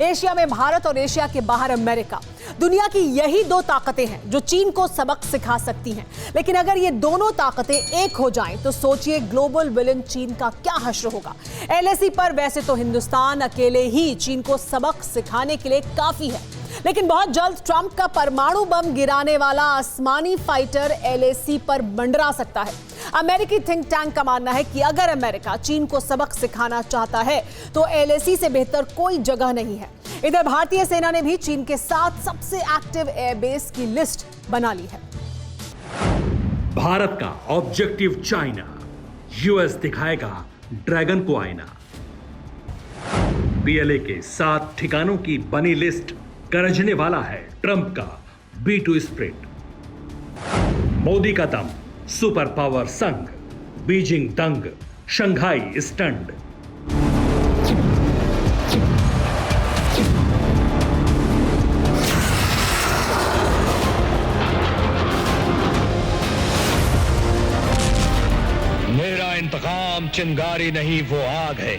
Asia में भारत और Asia के बाहर अमेरिका। दुनिया की यही दो ताकतें हैं जो चीन को सबक सिखा सकती हैं। लेकिन अगर ये दोनों ताकतें एक हो जाएं तो सोचिए ग्लोबल विलन चीन का क्या हश्र होगा। एलएसी पर वैसे तो हिंदुस्तान अकेले ही चीन को सबक सिखाने के लिए काफी है, लेकिन बहुत जल्द ट्रंप का परमाणु बम गिराने वाला आसमानी फाइटर एलएसी पर मंडरा सकता है। अमेरिकी थिंक टैंक का मानना है कि अगर अमेरिका चीन को सबक सिखाना चाहता है तो एलएसी से बेहतर कोई जगह नहीं है। इधर भारतीय सेना ने भी चीन के 7 सबसे एक्टिव एयरबेस की लिस्ट बना ली है। भारत का ऑब्जेक्टिव चाइना, यूएस दिखाएगा ड्रैगन को आईना। पीएलए के 7 ठिकानों की बनी लिस्ट गरजने वाला है ट्रंप का B2 स्प्रिट। मोदी का दम, सुपर पावर संग, बीजिंग दंग, शंघाई स्टंड। मेरा इंतकाम चिंगारी नहीं, वो आग है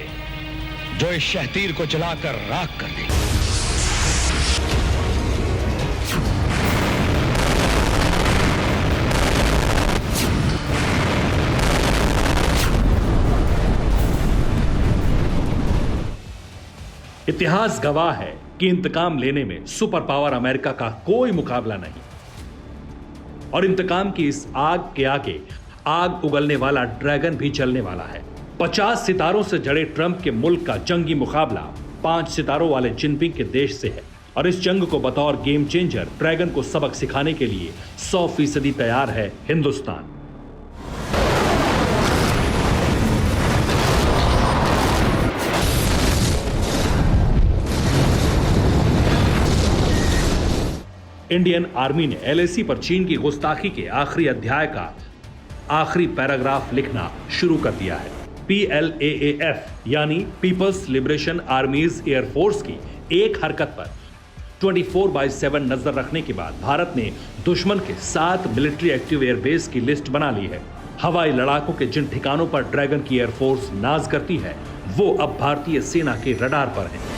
जो इस शहतीर को जलाकर राख कर दे। इतिहास गवाह है कि इंतकाम लेने में सुपर पावर अमेरिका का कोई मुकाबला नहीं, और इंतकाम की इस आग के आगे आग उगलने वाला ड्रैगन भी चलने वाला है। 50 सितारों से जड़े ट्रंप के मुल्क का जंगी मुकाबला 5 सितारों वाले जिनपिंग के देश से है, और इस जंग को बतौर गेम चेंजर ड्रैगन को सबक सिखाने के लिए 100% तैयार है हिंदुस्तान। इंडियन आर्मी ने एलएसी पर चीन की गुस्ताखी के आखिरी अध्याय का आखिरी पैराग्राफ लिखना शुरू कर दिया है। PLAAF यानी पीपल्स लिबरेशन आर्मीज एयरफोर्स की एक हरकत पर 24/7 नजर रखने के बाद भारत ने दुश्मन के 7 मिलिट्री एक्टिव एयरबेस की लिस्ट बना ली है। हवाई लड़ाकों के जिन ठिकानों पर ड्रैगन की एयरफोर्स नाज करती है वो अब भारतीय सेना के रडार पर है।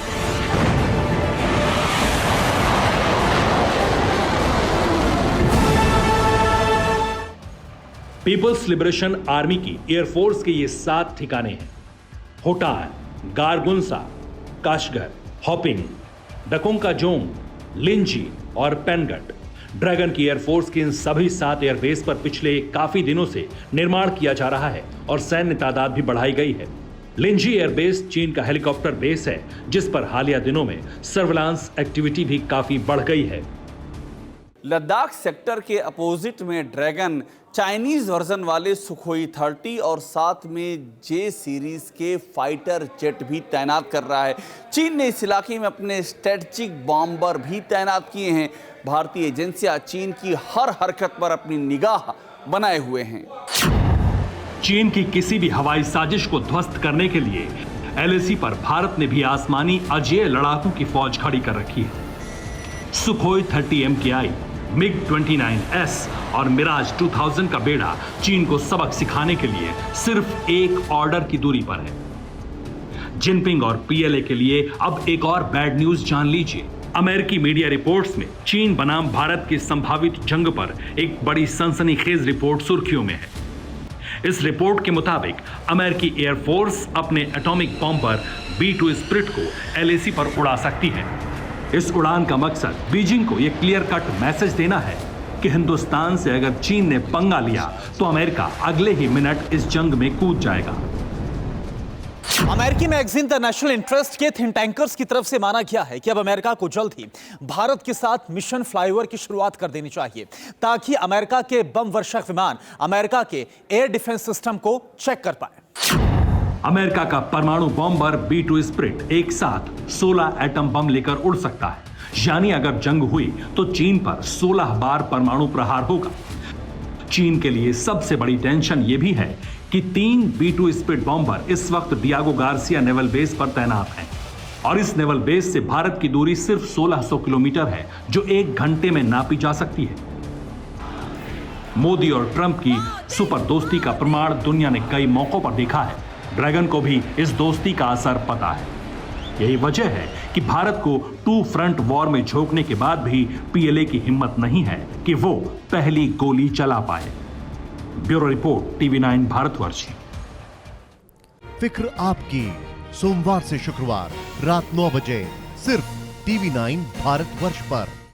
पीपल्स लिबरेशन आर्मी की एयरफोर्स के ये 7 ठिकाने हैं: होटान, गारगुंसा, काशगर, हॉपिंग, डकोंकाजोंग, लिंजी और पेनगट। ड्रैगन की एयरफोर्स के इन सभी 7 एयरबेस पर पिछले काफी दिनों से निर्माण किया जा रहा है और सैन्य तादाद भी बढ़ाई गई है। लिंजी एयरबेस चीन का हेलीकॉप्टर बेस है जिस पर हालिया दिनों में सर्विलांस एक्टिविटी भी काफी बढ़ गई है। लद्दाख सेक्टर के अपोजिट में ड्रैगन चाइनीज वर्जन वाले सुखोई 30 और साथ में जे सीरीज के फाइटर जेट भी तैनात कर रहा है। चीन ने इस इलाके में अपने स्ट्रेटेजिक बॉम्बर भी तैनात किए हैं। भारतीय एजेंसियां चीन की हर हरकत पर अपनी निगाह बनाए हुए हैं। चीन की किसी भी हवाई साजिश को ध्वस्त करने के लिए एलएसी पर भारत ने भी आसमानी अजेय लड़ाकों की फौज खड़ी कर रखी है। सुखोई 30 MKI, MiG-29S और मिराज 2000 का बेड़ा चीन को सबक सिखाने के लिए सिर्फ एक ऑर्डर की दूरी पर है। जिनपिंग और पीएलए के लिए अब एक और बैड न्यूज जान लीजिए। अमेरिकी मीडिया रिपोर्ट्स में चीन बनाम भारत की संभावित जंग पर एक बड़ी सनसनीखेज रिपोर्ट सुर्खियों में है। इस रिपोर्ट के मुताबिक अमेरिकी एयरफोर्स अपने एटॉमिक बॉम्बर B2 स्प्रिट को एलएसी पर उड़ा सकती है। इस उड़ान का मकसद बीजिंग को यह क्लियर कट मैसेज देना है कि हिंदुस्तान से अगर चीन ने पंगा लिया तो अमेरिका अगले ही मिनट इस जंग में कूद जाएगा। अमेरिकी मैगजीन द नेशनल इंटरेस्ट के थिंक टैंकर्स की तरफ से माना गया है कि अब अमेरिका को जल्द ही भारत के साथ मिशन फ्लाईओवर की शुरुआत कर देनी चाहिए ताकि अमेरिका के बम वर्षक विमान अमेरिका के एयर डिफेंस सिस्टम को चेक कर पाए। अमेरिका का परमाणु बॉम्बर B2 स्प्रिट एक साथ 16 एटम बम लेकर उड़ सकता है, यानी अगर जंग हुई तो चीन पर 16 बार परमाणु प्रहार होगा। चीन के लिए सबसे बड़ी टेंशन यह भी है कि 3 B2 स्प्रिट बॉम्बर इस वक्त डियागो गार्सिया नेवल बेस पर तैनात हैं और इस नेवल बेस से भारत की दूरी सिर्फ 1600 किलोमीटर है, जो 1 घंटे में नापी जा सकती है। मोदी और ट्रंप की सुपर दोस्ती का प्रमाण दुनिया ने कई मौकों पर देखा है। ड्रैगन को भी इस दोस्ती का असर पता है। यही वजह है कि भारत को टू फ्रंट वॉर में झोंकने के बाद भी पीएलए की हिम्मत नहीं है कि वो पहली गोली चला पाए। Bureau report, TV9 Bharatvarsh. फिक्र आपकी, सोमवार से शुक्रवार रात 9 बजे सिर्फ TV9 भारतवर्ष पर।